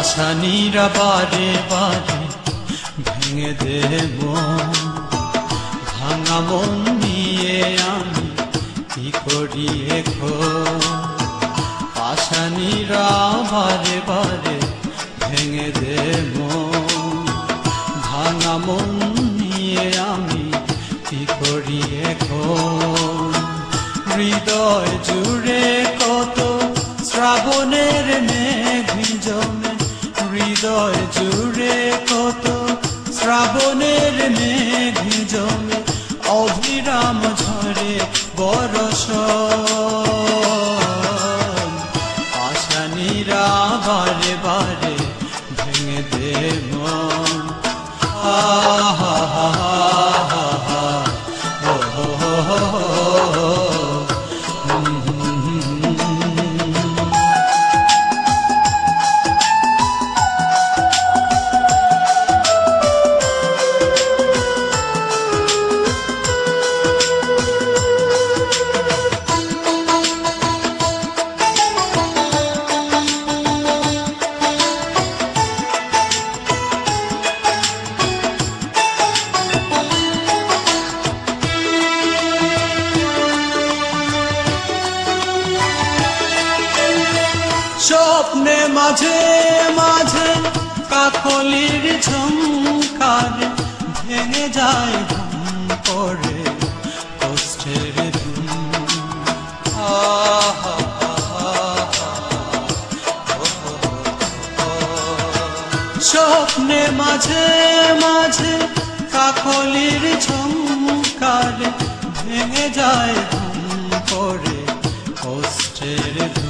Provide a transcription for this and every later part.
আশানীরা বারে বারে ভেঙে দেব ভাঙা মন নিয়ে আমি কি করি এখন আশানীরা বারে বারে ভেঙে দেব ভাঙা মন নিয়ে আমি কি করি এখন হৃদয় জুড়ে কত শ্রাবণের মেঘ জমে হৃদয় জুড়ে কত শ্রাবণের মেঘ জমে অবিরাম ঝরে বর্ষণ আশানীরা বারে বারে ভেঙে দে মন আহা হা হা হা ও হো হো স্বপ্নে মাঝে মাঝে কাকলির ঝংকার ভেঙে যায় ঘুম পড়ে কষ্টের ধুম স্বপ্নে মাঝে মাঝে কাকলির ঝংকার ভেঙে যায় ঘুম পড়ে কষ্টের ধুম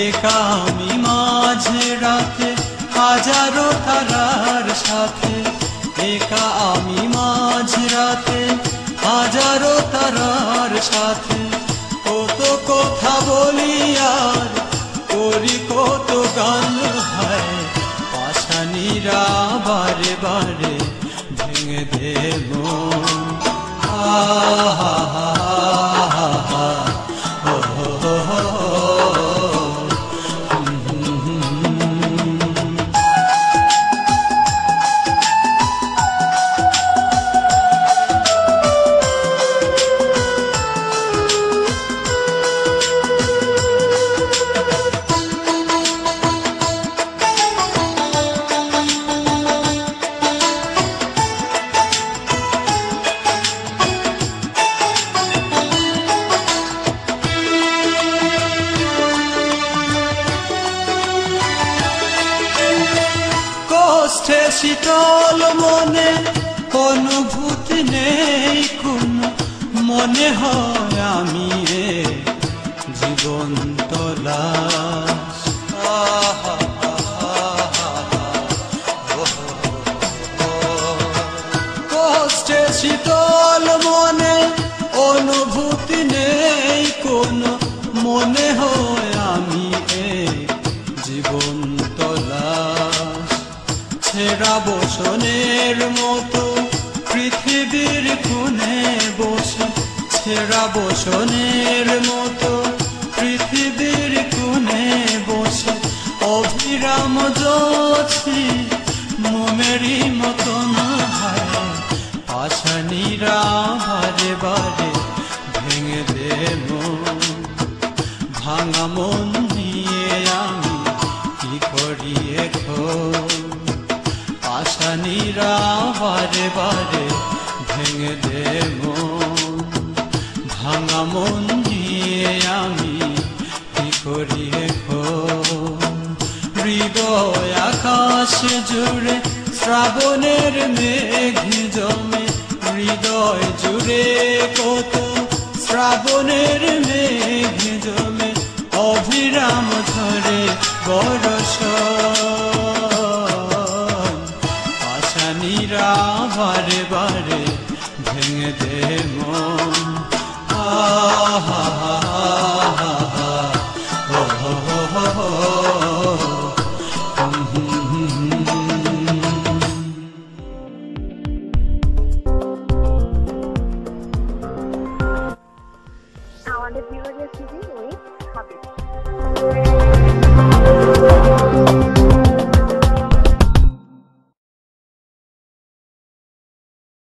একা আমি মাঝে রাতে হাজারো তারার সাথে একা আমি মাঝে রাতে হাজারো তারার সাথে কত কথা বলি আর করি কত গান হয় আশানীরা বারে বারে ভেঙে দেব আহা হা হা হা ও হো হো কষ্টে শীতল মনে অনুভূতি নেই কোন মনে হয় আমি জীবন্ত লাশ কষ্টে শীতল মনে অনুভূতি নেই কোন মনে হয় আমি জীবন্ত লাশ ছেঁড়া বসনের মতো পৃথিবীর কোণে বসে ছেঁড়া বসনের মতো পৃথিবীর কোণে বসে অবিরাম জ্বলছি মোমেরই মতন হয় আশানীরা বারে বারে ভেঙে দেব ভাঙা মন নিয়ে আমি কি করি এখন আশানীরা বারে বারে ভেঙে দেব ভাঙা মন নিয়ে আমি কি করি এখন হৃদয় আকাশ জুড়ে শ্রাবণের মেঘ জমে হৃদয় জুড়ে কত শ্রাবণের মেঘ জমে অবিরাম ঝরে বর্ষণ আশানীরা বারে বারে ভেঙে দে মন আহা হা হা হা ও হো হো হো আমাদের বিভাগের সিজি ওই হাবিব।